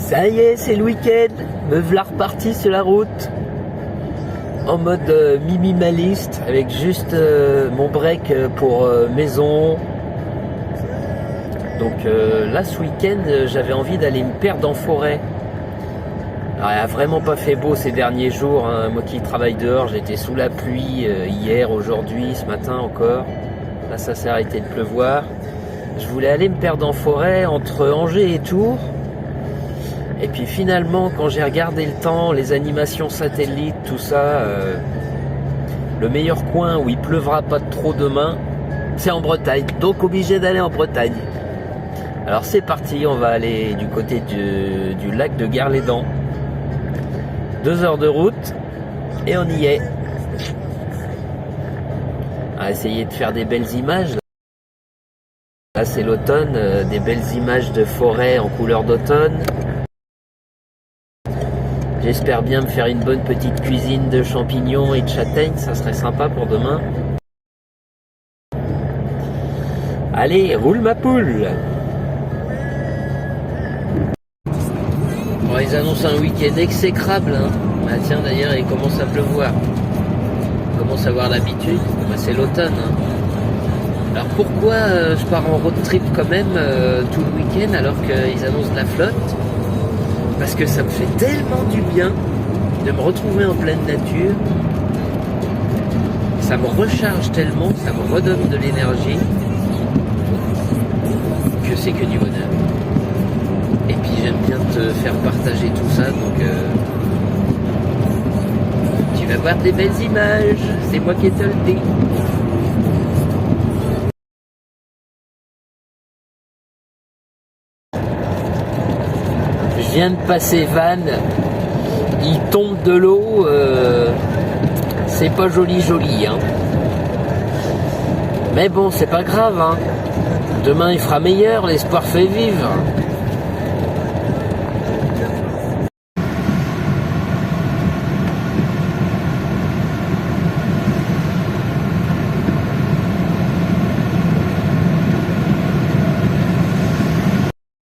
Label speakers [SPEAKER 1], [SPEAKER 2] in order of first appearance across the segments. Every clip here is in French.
[SPEAKER 1] Ça y est, c'est le week-end. Me v'là reparti sur la route. En mode minimaliste, avec juste mon break pour maison. Donc là, ce week-end, j'avais envie d'aller me perdre en forêt. Alors, il a vraiment pas fait beau ces derniers jours. Hein. Moi qui travaille dehors, j'étais sous la pluie hier, aujourd'hui, ce matin encore. Là, ça s'est arrêté de pleuvoir. Je voulais aller me perdre en forêt entre Angers et Tours. Et puis finalement, quand j'ai regardé le temps, les animations satellites, tout ça, le meilleur coin où il pleuvra pas trop demain, c'est en Bretagne. Donc obligé d'aller en Bretagne. Alors c'est parti, on va aller du côté du lac de Gare-les-Dents. 2 heures de route et on y est. On va essayer de faire des belles images. Là c'est l'automne, des belles images de forêt en couleur d'automne. J'espère bien me faire une bonne petite cuisine de champignons et de châtaignes, ça serait sympa pour demain. Allez, roule ma poule! Bon, ils annoncent un week-end exécrable. Hein. Bah, tiens, d'ailleurs, il commence à pleuvoir. On commence à avoir l'habitude. Bah, c'est l'automne. Hein. Alors pourquoi je pars en road trip quand même tout le week-end alors qu'ils annoncent de la flotte? Parce que ça me fait tellement du bien de me retrouver en pleine nature. Ça me recharge tellement, ça me redonne de l'énergie, que c'est que du bonheur. Et puis j'aime bien te faire partager tout ça, donc tu vas voir des belles images, c'est moi qui te le dis. Je viens de passer Vannes, il tombe de l'eau, c'est pas joli hein. Mais bon, c'est pas grave hein. Demain il fera meilleur, l'espoir fait vivre.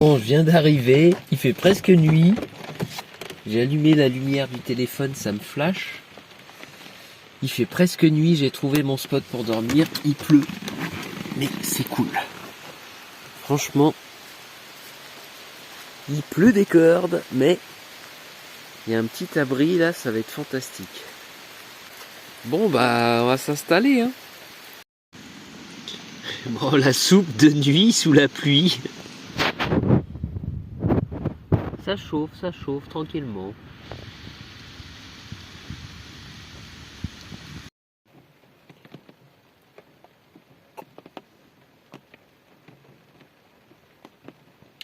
[SPEAKER 1] Bon, je viens d'arriver, il fait presque nuit. J'ai allumé la lumière du téléphone, ça me flash. Il fait presque nuit, j'ai trouvé mon spot pour dormir. Il pleut, mais c'est cool. Franchement, il pleut des cordes, mais il y a un petit abri là, ça va être fantastique. Bon bah, on va s'installer. Hein. Bon, la soupe de nuit sous la pluie. Ça chauffe tranquillement.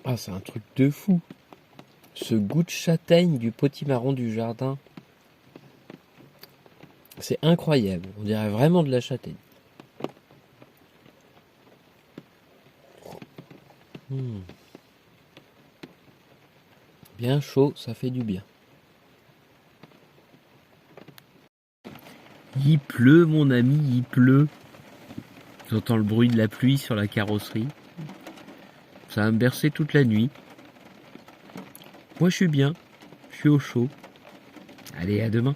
[SPEAKER 1] Ah, c'est un truc de fou. Ce goût de châtaigne du potimarron du jardin. C'est incroyable. On dirait vraiment de la châtaigne. Bien chaud, ça fait du bien. Il pleut, mon ami, il pleut. J'entends le bruit de la pluie sur la carrosserie. Ça va me bercer toute la nuit. Moi, je suis bien. Je suis au chaud. Allez, à demain.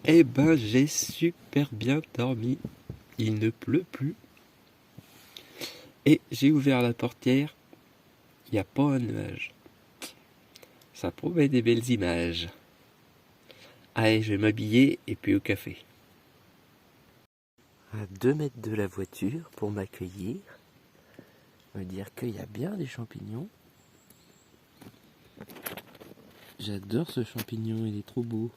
[SPEAKER 1] Eh ben, j'ai super bien dormi. Il ne pleut plus. Et j'ai ouvert la portière. Il n'y a pas un nuage. Ça promet des belles images. Allez, je vais m'habiller et puis au café. À 2 mètres de la voiture pour m'accueillir. Me dire qu'il y a bien des champignons. J'adore ce champignon, il est trop beau.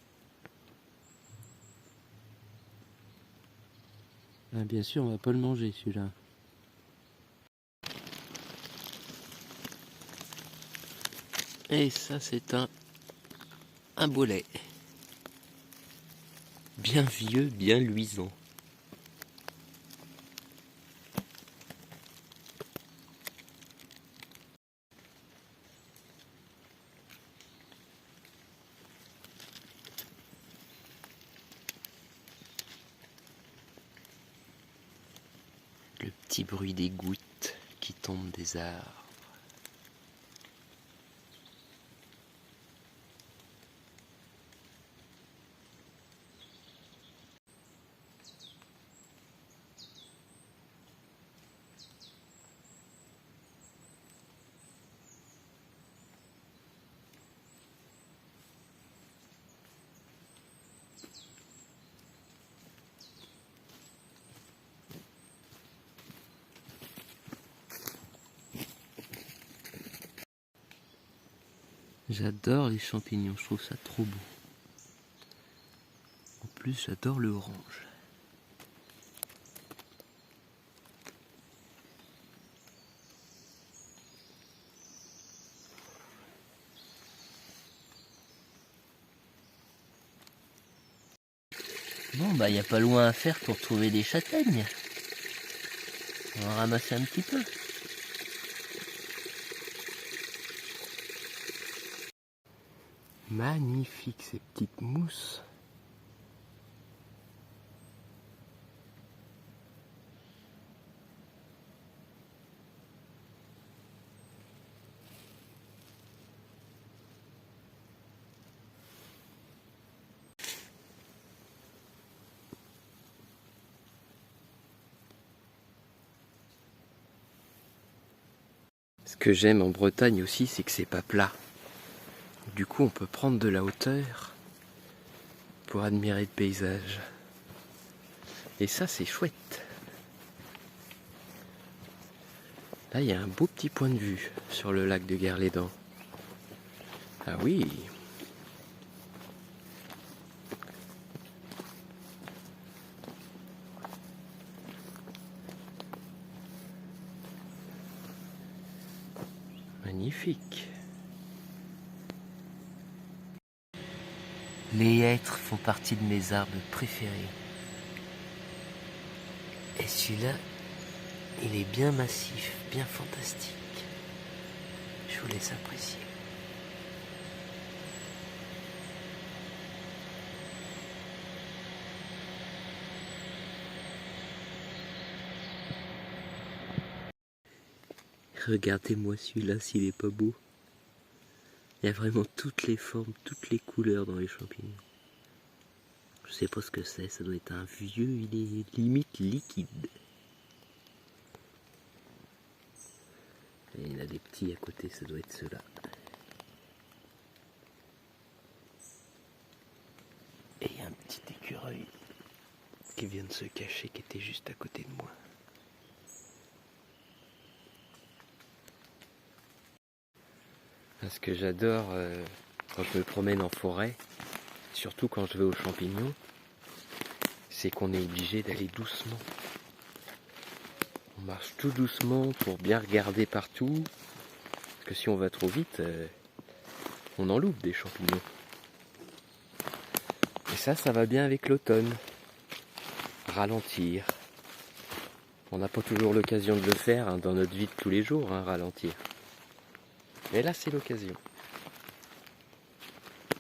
[SPEAKER 1] Ah, bien sûr, on va pas le manger celui-là. Et ça, c'est un bolet. Bien vieux, bien luisant. Le petit bruit des gouttes qui tombent des arbres. J'adore les champignons, je trouve ça trop beau. En plus, j'adore le orange. Bon, bah, y a pas loin à faire pour trouver des châtaignes. On va en ramasser un petit peu. Magnifique ces petites mousses. Ce que j'aime en Bretagne aussi, c'est que c'est pas plat. Du coup, on peut prendre de la hauteur pour admirer le paysage. Et ça, c'est chouette. Là, il y a un beau petit point de vue sur le lac de Guerlédan. Ah oui! Magnifique! Les hêtres font partie de mes arbres préférés. Et celui-là, il est bien massif, bien fantastique. Je vous laisse apprécier. Regardez-moi celui-là s'il est pas beau. Il y a vraiment toutes les formes, toutes les couleurs dans les champignons. Je sais pas ce que c'est, ça doit être un vieux, il est limite liquide. Et il y en a des petits à côté, ça doit être ceux-là. Et il y a un petit écureuil qui vient de se cacher, qui était juste à côté de moi. Ce que j'adore quand je me promène en forêt, surtout quand je vais aux champignons, c'est qu'on est obligé d'aller doucement. On marche tout doucement pour bien regarder partout, parce que si on va trop vite, on en loupe des champignons. Et ça va bien avec l'automne. Ralentir. On n'a pas toujours l'occasion de le faire dans notre vie de tous les jours, ralentir. Mais là, c'est l'occasion.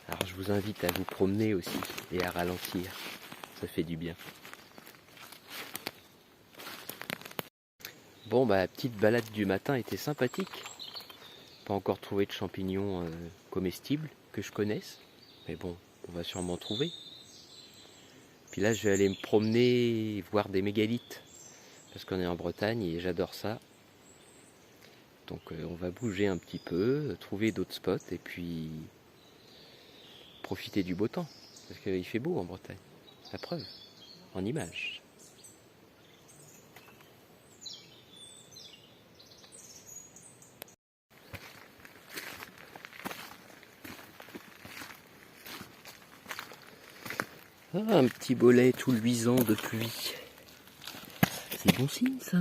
[SPEAKER 1] Alors, je vous invite à vous promener aussi et à ralentir. Ça fait du bien. Bon, bah, la petite balade du matin était sympathique. Pas encore trouvé de champignons comestibles que je connaisse. Mais bon, on va sûrement trouver. Puis là, je vais aller me promener et voir des mégalithes. Parce qu'on est en Bretagne et j'adore ça. Donc on va bouger un petit peu, trouver d'autres spots et puis profiter du beau temps. Parce qu'il fait beau en Bretagne. La preuve, en images. Ah, un petit bolet tout luisant de pluie. C'est bon signe ça.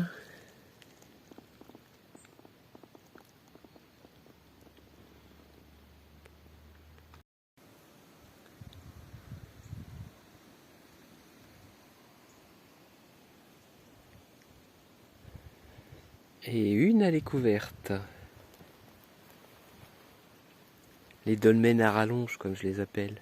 [SPEAKER 1] Et une à découverte. Les dolmens à rallonge comme je les appelle.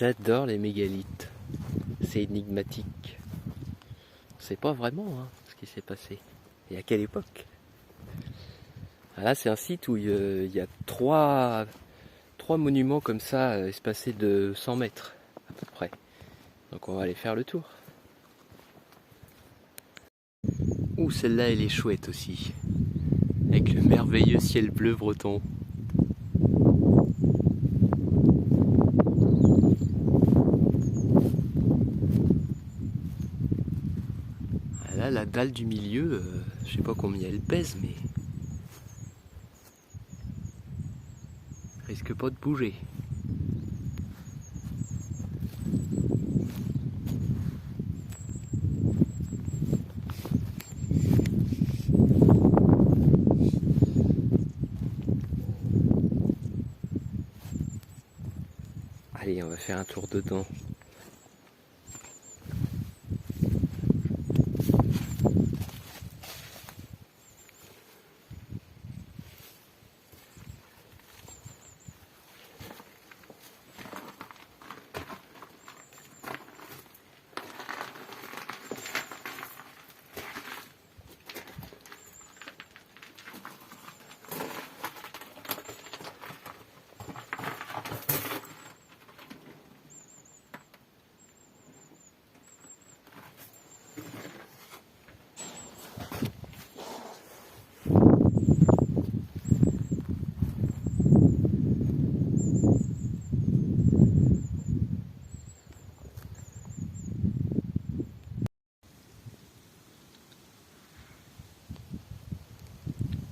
[SPEAKER 1] J'adore les mégalithes. C'est énigmatique. On sait pas vraiment ce qui s'est passé. Et à quelle époque. Là, c'est un site où il y a trois monuments comme ça, espacés de 100 mètres à peu près. Donc on va aller faire le tour. Ouh, celle-là, elle est chouette aussi. Avec le merveilleux ciel bleu breton. Là, la dalle du milieu, je sais pas combien elle pèse, mais risque pas de bouger. Allez, on va faire un tour dedans.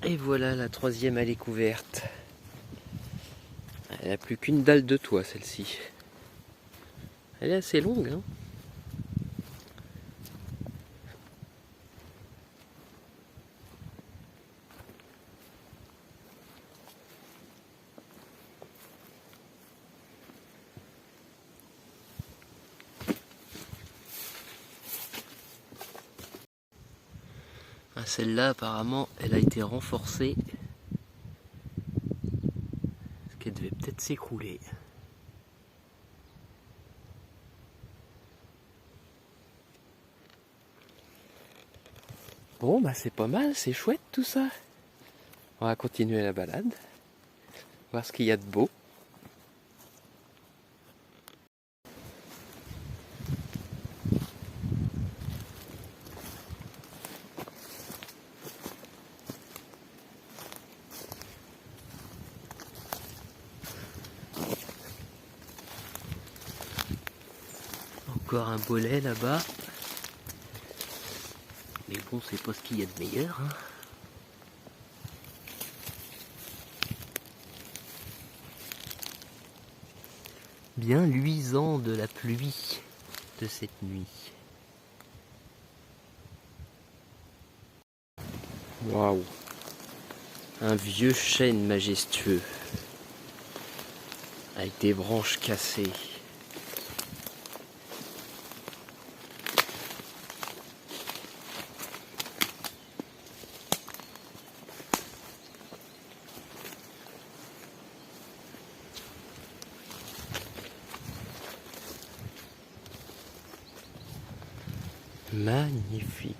[SPEAKER 1] Et voilà la troisième allée couverte. Elle n'a plus qu'une dalle de toit, celle-ci. Elle est assez longue, hein. Celle-là, apparemment, elle a été renforcée. Parce qu'elle devait peut-être s'écrouler. Bon, bah c'est pas mal, c'est chouette tout ça. On va continuer la balade. Voir ce qu'il y a de beau. Encore un bolet là-bas. Mais bon, c'est pas ce qu'il y a de meilleur, hein. Bien luisant de la pluie de cette nuit. Waouh! Un vieux chêne majestueux. Avec des branches cassées. Magnifique.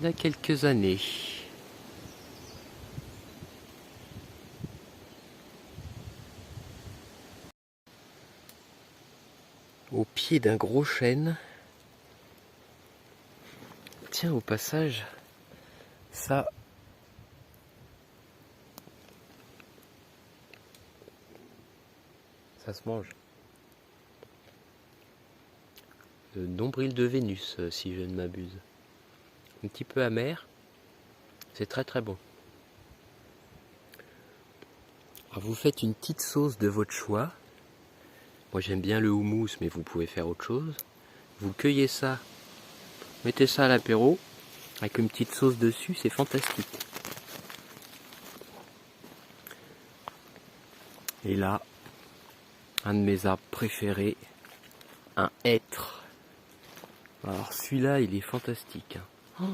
[SPEAKER 1] Il y a quelques années. Au pied d'un gros chêne. Tiens, au passage, ça... ça se mange. Le nombril de Vénus, si je ne m'abuse. Un petit peu amer. C'est très très bon. Alors vous faites une petite sauce de votre choix. Moi j'aime bien le houmous, mais vous pouvez faire autre chose. Vous cueillez ça, mettez ça à l'apéro, avec une petite sauce dessus, c'est fantastique. Et là, un de mes arbres préférés, un hêtre. Alors celui-là, il est fantastique. Oh.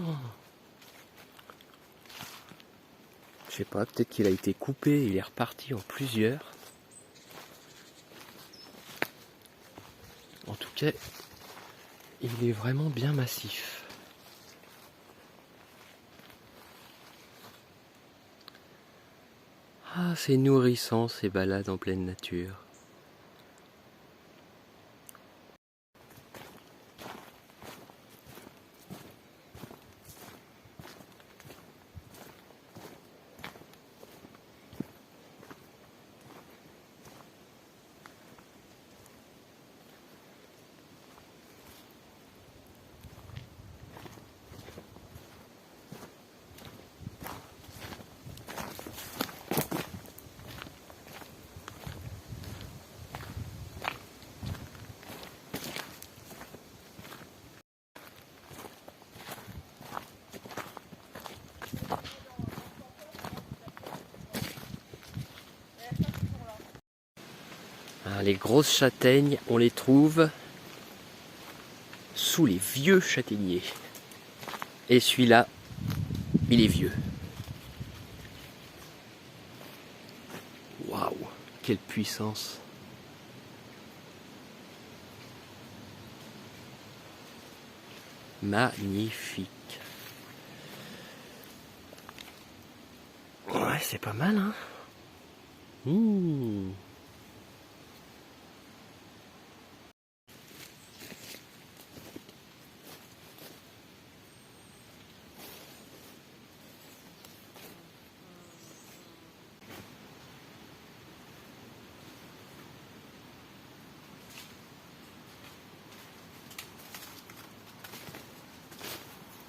[SPEAKER 1] Je sais pas, peut-être qu'il a été coupé, il est reparti en plusieurs. En tout cas, il est vraiment bien massif. Ah, c'est nourrissant ces balades en pleine nature. Alors, les grosses châtaignes, on les trouve sous les vieux châtaigniers. Et celui-là, il est vieux. Waouh, quelle puissance! Magnifique. Ouais, c'est pas mal, hein? Mmh.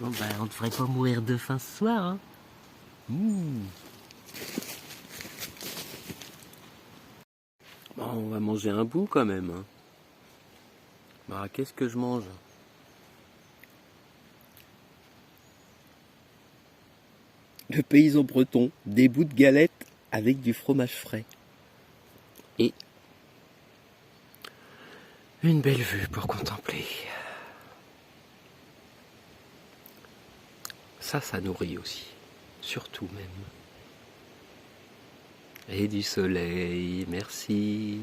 [SPEAKER 1] Bon ben, on devrait pas mourir de faim ce soir, hein. Bon, on va manger un bout quand même, hein. Bah, qu'est-ce que je mange? Le paysan breton, des bouts de galette avec du fromage frais. Et une belle vue pour contempler. Ça nourrit aussi, surtout même. Et du soleil, merci.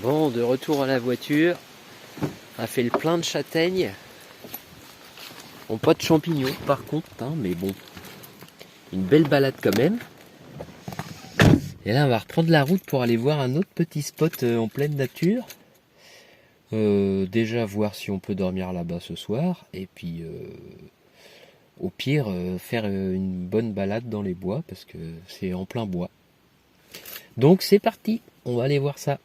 [SPEAKER 1] Bon, de retour à la voiture, on a fait le plein de châtaignes. Bon, pas de champignons par contre, hein, mais bon, une belle balade quand même. Et là, on va reprendre la route pour aller voir un autre petit spot en pleine nature. Déjà voir si on peut dormir là-bas ce soir, et puis au pire faire une bonne balade dans les bois parce que c'est en plein bois. Donc c'est parti, on va aller voir ça.